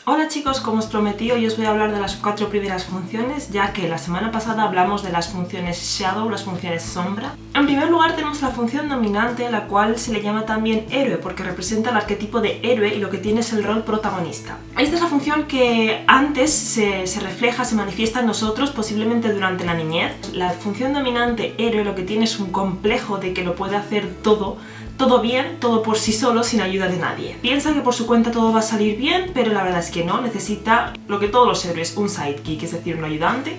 Hola chicos, como os prometí, hoy os voy a hablar de las 4 primeras funciones, ya que la semana pasada hablamos de las funciones shadow, las funciones sombra. En primer lugar tenemos la función dominante, la cual se le llama también héroe, porque representa el arquetipo de héroe y lo que tiene es el rol protagonista. Esta es la función que antes se refleja, se manifiesta en nosotros, posiblemente durante la niñez. La función dominante héroe lo que tiene es un complejo de que lo puede hacer todo bien, todo por sí solo, sin ayuda de nadie. Piensa que por su cuenta todo va a salir bien, pero la verdad es que no, necesita lo que todos los héroes, un sidekick, es decir, un ayudante,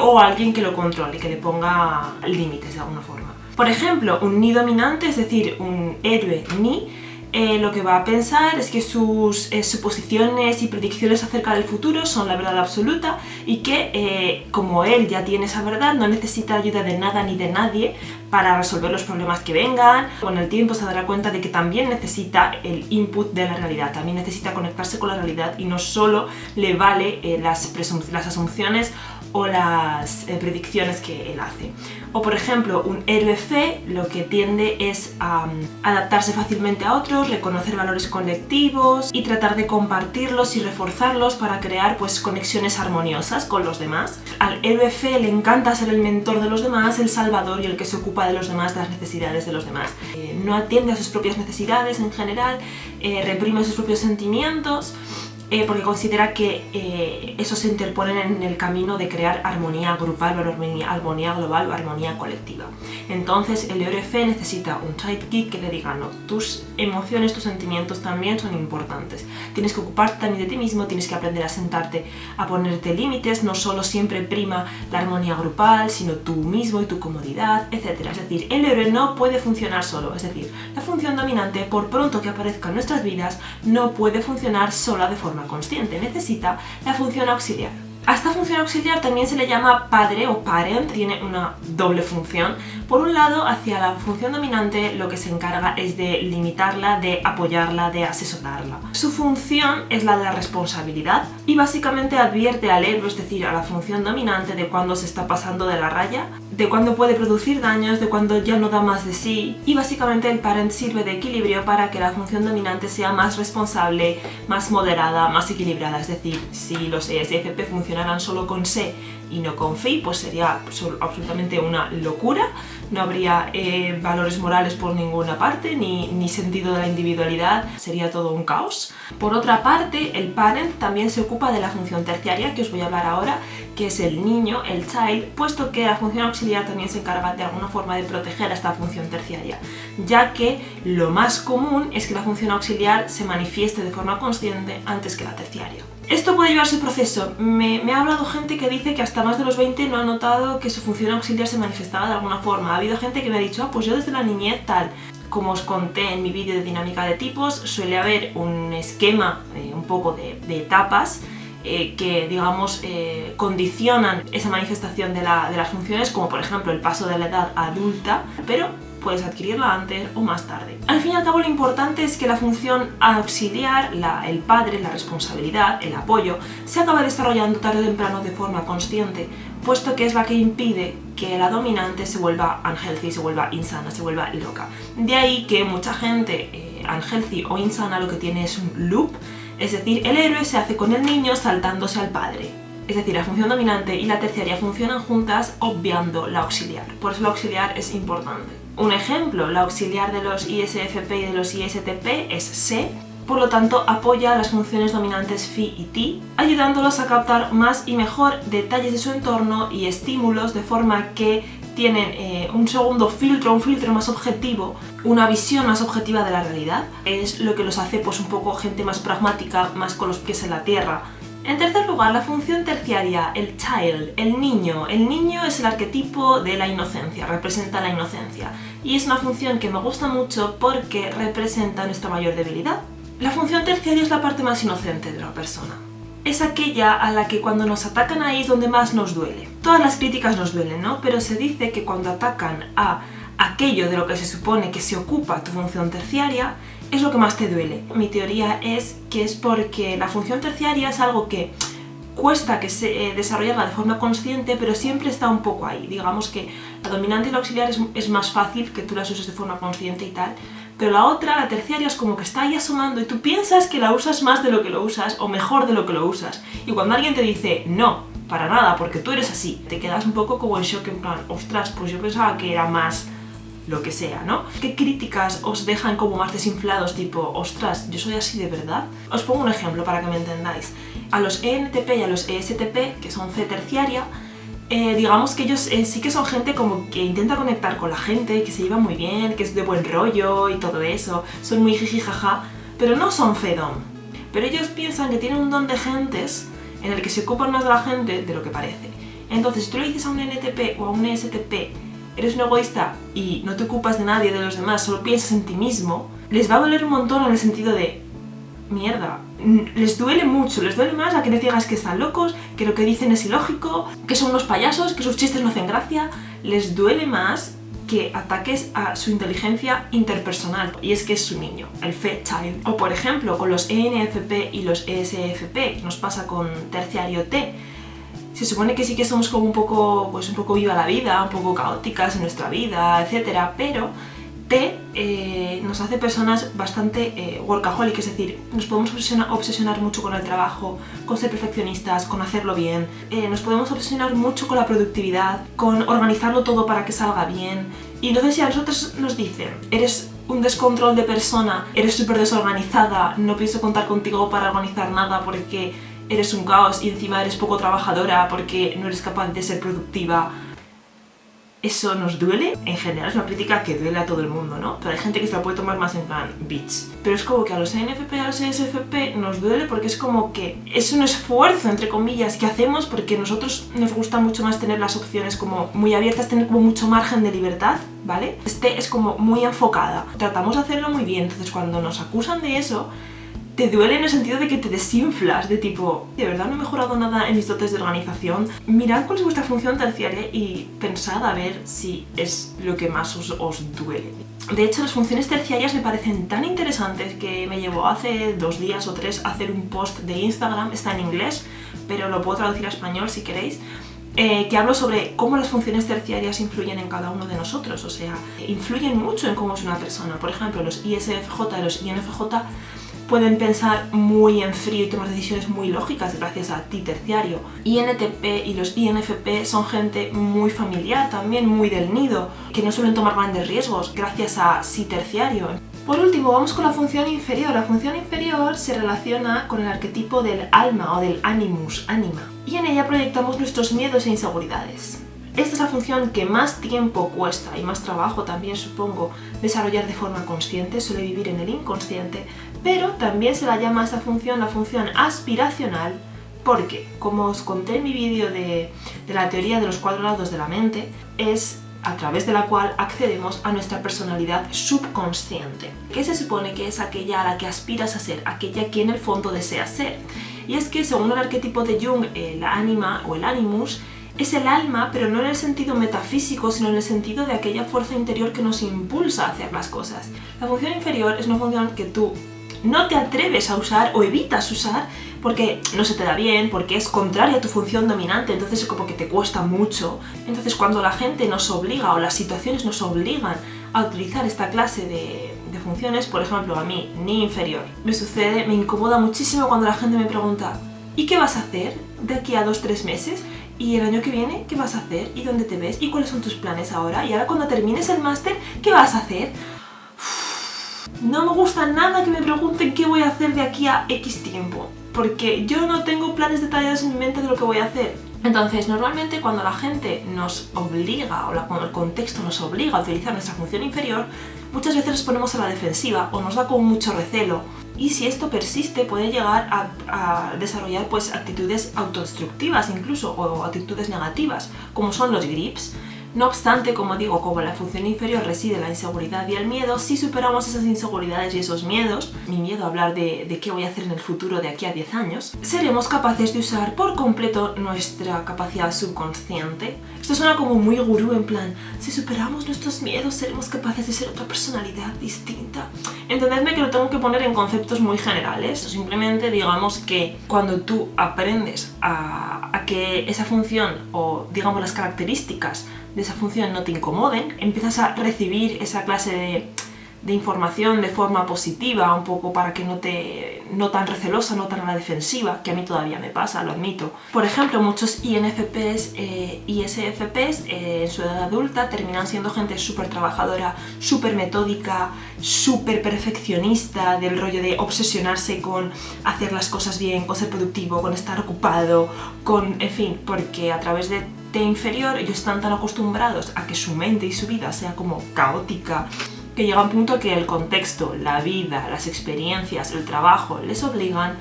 o alguien que lo controle, que le ponga límites de alguna forma. Por ejemplo, un ni dominante, es decir, un héroe ni, lo que va a pensar es que sus suposiciones y predicciones acerca del futuro son la verdad absoluta y que, como él ya tiene esa verdad, no necesita ayuda de nada ni de nadie para resolver los problemas que vengan. Con el tiempo se dará cuenta de que también necesita el input de la realidad, también necesita conectarse con la realidad y no solo le vale las asunciones o las predicciones que él hace. O por ejemplo, un héroe fe lo que tiende es a adaptarse fácilmente a otros, reconocer valores colectivos y tratar de compartirlos y reforzarlos para crear conexiones armoniosas con los demás. Al héroe fe le encanta ser el mentor de los demás, el salvador y el que se ocupa de los demás, de las necesidades de los demás. No atiende a sus propias necesidades en general, reprime sus propios sentimientos, porque considera que eso se interponen en el camino de crear armonía grupal, o armonía global o armonía colectiva. Entonces el héroe fe necesita un sidekick que le diga: no, tus emociones, tus sentimientos también son importantes, tienes que ocuparte también de ti mismo, tienes que aprender a sentarte, a ponerte límites, no solo siempre prima la armonía grupal, sino tú mismo y tu comodidad, etc. Es decir, el héroe no puede funcionar solo, es decir, la función dominante, por pronto que aparezca en nuestras vidas, no puede funcionar sola de forma consciente, necesita la función auxiliar. A esta función auxiliar también se le llama padre o parent, tiene una doble función. Por un lado, hacia la función dominante lo que se encarga es de limitarla, de apoyarla, de asesorarla. Su función es la de la responsabilidad y básicamente advierte al héroe, es decir, a la función dominante, de cuándo se está pasando de la raya, de cuándo puede producir daños, de cuándo ya no da más de sí, y básicamente el parent sirve de equilibrio para que la función dominante sea más responsable, más moderada, más equilibrada. Es decir, si los ESFP funcionaran solo con SE y no con FI, pues sería absolutamente una locura, no habría valores morales por ninguna parte, ni sentido de la individualidad, sería todo un caos. Por otra parte, el parent también se ocupa de la función terciaria, que os voy a hablar ahora, que es el niño, el child, puesto que la función auxiliar también se encarga de alguna forma de proteger a esta función terciaria, ya que lo más común es que la función auxiliar se manifieste de forma consciente antes que la terciaria. Esto puede llevar su proceso. Me ha hablado gente que dice que hasta más de los 20 no ha notado que su función auxiliar se manifestaba de alguna forma. Ha habido gente que me ha dicho: pues yo desde la niñez tal. Como os conté en mi vídeo de dinámica de tipos, suele haber un esquema un poco de etapas que, digamos, condicionan esa manifestación de las funciones, como por ejemplo el paso de la edad adulta, pero puedes adquirirla antes o más tarde. Al fin y al cabo, lo importante es que la función auxiliar, el padre, la responsabilidad, el apoyo, se acaba desarrollando tarde o temprano de forma consciente, puesto que es la que impide que la dominante se vuelva unhealthy, se vuelva insana, se vuelva loca. De ahí que mucha gente unhealthy o insana lo que tiene es un loop, es decir, el héroe se hace con el niño saltándose al padre. Es decir, la función dominante y la terciaria funcionan juntas, obviando la auxiliar. Por eso la auxiliar es importante. Un ejemplo, la auxiliar de los ISFP y de los ISTP es SE, por lo tanto apoya las funciones dominantes Phi y Ti, ayudándolos a captar más y mejor detalles de su entorno y estímulos, de forma que tienen un segundo filtro, un filtro más objetivo, una visión más objetiva de la realidad. Es lo que los hace un poco gente más pragmática, más con los pies en la tierra. En tercer lugar, la función terciaria, el child, el niño. El niño es el arquetipo de la inocencia, representa la inocencia. Y es una función que me gusta mucho porque representa nuestra mayor debilidad. La función terciaria es la parte más inocente de la persona. Es aquella a la que cuando nos atacan ahí es donde más nos duele. Todas las críticas nos duelen, ¿no? Pero se dice que cuando atacan a aquello de lo que se supone que se ocupa tu función terciaria, es lo que más te duele. Mi teoría es que es porque la función terciaria es algo que cuesta desarrollarla de forma consciente, pero siempre está un poco ahí. Digamos que la dominante y la auxiliar es más fácil que tú las uses de forma consciente y tal, Pero la otra, la terciaria, es como que está ahí asomando y tú piensas que la usas más de lo que lo usas o mejor de lo que lo usas. Y cuando alguien te dice no, para nada, porque tú eres así, te quedas un poco como en shock, en plan, ostras, pues yo pensaba que era más lo que sea, ¿no? ¿Qué críticas os dejan como más desinflados, tipo, ostras, yo soy así de verdad? Os pongo un ejemplo para que me entendáis. A los ENTP y a los ESTP, que son C terciaria, digamos que ellos sí que son gente como que intenta conectar con la gente, que se lleva muy bien, que es de buen rollo y todo eso, son muy jiji jaja, pero no son fedom. Pero ellos piensan que tienen un don de gentes en el que se ocupan más de la gente de lo que parece. Entonces, si tú le dices a un ENTP o a un ESTP, eres un egoísta y no te ocupas de nadie, de los demás, solo piensas en ti mismo, les va a doler un montón en el sentido de mierda, les duele mucho, les duele más a que les digas que están locos, que lo que dicen es ilógico, que son unos payasos, que sus chistes no hacen gracia, les duele más que ataques a su inteligencia interpersonal, y es que es su niño, el Fe Child. O por ejemplo, con los ENFP y los ESFP, nos pasa con terciario T. Se supone que sí que somos como un poco viva la vida, un poco caóticas en nuestra vida, etcétera, pero T nos hace personas bastante workaholic, es decir, nos podemos obsesionar mucho con el trabajo, con ser perfeccionistas, con hacerlo bien, nos podemos obsesionar mucho con la productividad, con organizarlo todo para que salga bien. Y entonces si a nosotros nos dicen, eres un descontrol de persona, eres súper desorganizada, no pienso contar contigo para organizar nada porque eres un caos y encima eres poco trabajadora porque no eres capaz de ser productiva, eso nos duele. En general es una crítica que duele a todo el mundo, ¿no? Pero hay gente que se la puede tomar más en plan bitch. Pero es como que a los ENFP y a los ESFP nos duele porque es como que es un esfuerzo, entre comillas, que hacemos porque a nosotros nos gusta mucho más tener las opciones como muy abiertas, tener como mucho margen de libertad, ¿vale? Este es como muy enfocada. Tratamos de hacerlo muy bien, entonces cuando nos acusan de eso, te duele en el sentido de que te desinflas, de tipo, de verdad no he mejorado nada en mis dotes de organización. Mirad cuál es vuestra función terciaria y pensad a ver si es lo que más os duele. De hecho, las funciones terciarias me parecen tan interesantes que me llevó hace 2 días o 3 a hacer un post de Instagram, está en inglés, pero lo puedo traducir a español si queréis, que hablo sobre cómo las funciones terciarias influyen en cada uno de nosotros, o sea, influyen mucho en cómo es una persona. Por ejemplo, los ISFJ y los INFJ pueden pensar muy en frío y tomar decisiones muy lógicas gracias a ti terciario. INTP y los INFP son gente muy familiar, también muy del nido, que no suelen tomar grandes riesgos gracias a sí terciario. Por último, vamos con la función inferior. La función inferior se relaciona con el arquetipo del alma o del animus, ánima, y en ella proyectamos nuestros miedos e inseguridades. Esta es la función que más tiempo cuesta y más trabajo también, supongo, desarrollar de forma consciente, suele vivir en el inconsciente, pero también se la llama a esta función la función aspiracional porque, como os conté en mi vídeo de la teoría de los 4 lados de la mente, es a través de la cual accedemos a nuestra personalidad subconsciente, que se supone que es aquella a la que aspiras a ser, aquella que en el fondo deseas ser. Y es que según el arquetipo de Jung, el ánima o el animus es el alma, pero no en el sentido metafísico, sino en el sentido de aquella fuerza interior que nos impulsa a hacer las cosas. La función inferior es una función que tú no te atreves a usar o evitas usar porque no se te da bien, porque es contraria a tu función dominante, entonces es como que te cuesta mucho. Entonces cuando la gente nos obliga o las situaciones nos obligan a utilizar esta clase de funciones, por ejemplo a mí, ni inferior, me sucede, me incomoda muchísimo cuando la gente me pregunta ¿y qué vas a hacer de aquí a 2-3 meses? ¿Y el año que viene qué vas a hacer? ¿Y dónde te ves? ¿Y cuáles son tus planes ahora? ¿Y ahora cuando termines el máster qué vas a hacer? No me gusta nada que me pregunten qué voy a hacer de aquí a X tiempo, porque yo no tengo planes detallados en mi mente de lo que voy a hacer. Entonces, normalmente cuando la gente nos obliga, o cuando el contexto nos obliga a utilizar nuestra función inferior, muchas veces nos ponemos a la defensiva o nos da con mucho recelo. Y si esto persiste, puede llegar a desarrollar pues actitudes autodestructivas incluso, o actitudes negativas, como son los grips. No obstante, como digo, como en la función inferior reside la inseguridad y el miedo, si superamos esas inseguridades y esos miedos, mi miedo a hablar de qué voy a hacer en el futuro de aquí a 10 años, seremos capaces de usar por completo nuestra capacidad subconsciente. Esto suena como muy gurú, en plan, si superamos nuestros miedos seremos capaces de ser otra personalidad distinta. Entendedme que lo tengo que poner en conceptos muy generales, simplemente digamos que cuando tú aprendes a que esa función, o digamos las características de esa función no te incomoden, empiezas a recibir esa clase de información de forma positiva, un poco para que no tan recelosa, no tan a la defensiva, que a mí todavía me pasa, lo admito. Por ejemplo, muchos INFPs, ISFPs en su edad adulta terminan siendo gente súper trabajadora, súper metódica, súper perfeccionista, del rollo de obsesionarse con hacer las cosas bien, con ser productivo, con estar ocupado, en fin, porque a través de inferior ellos están tan acostumbrados a que su mente y su vida sea como caótica, que llega un punto que el contexto, la vida, las experiencias, el trabajo les obligan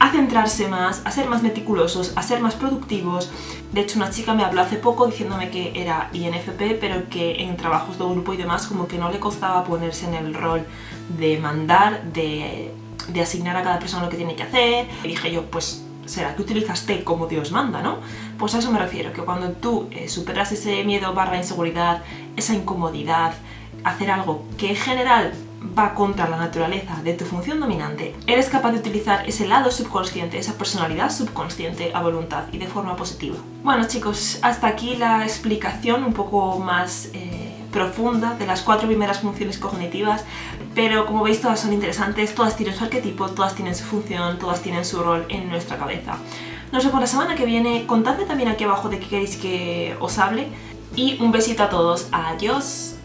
a centrarse más, a ser más meticulosos, a ser más productivos. De hecho, una chica me habló hace poco diciéndome que era INFP, pero que en trabajos de grupo y demás como que no le costaba ponerse en el rol de mandar, de asignar a cada persona lo que tiene que hacer. Y dije yo, pues será que utilizas T como Dios manda, ¿no? Pues a eso me refiero, que cuando tú superas ese miedo / inseguridad, esa incomodidad, hacer algo que en general va contra la naturaleza de tu función dominante, eres capaz de utilizar ese lado subconsciente, esa personalidad subconsciente a voluntad y de forma positiva. Bueno chicos, hasta aquí la explicación un poco más profunda de las 4 primeras funciones cognitivas, pero como veis todas son interesantes, todas tienen su arquetipo, todas tienen su función, todas tienen su rol en nuestra cabeza. Nos vemos la semana que viene, contadme también aquí abajo de qué queréis que os hable y un besito a todos, adiós.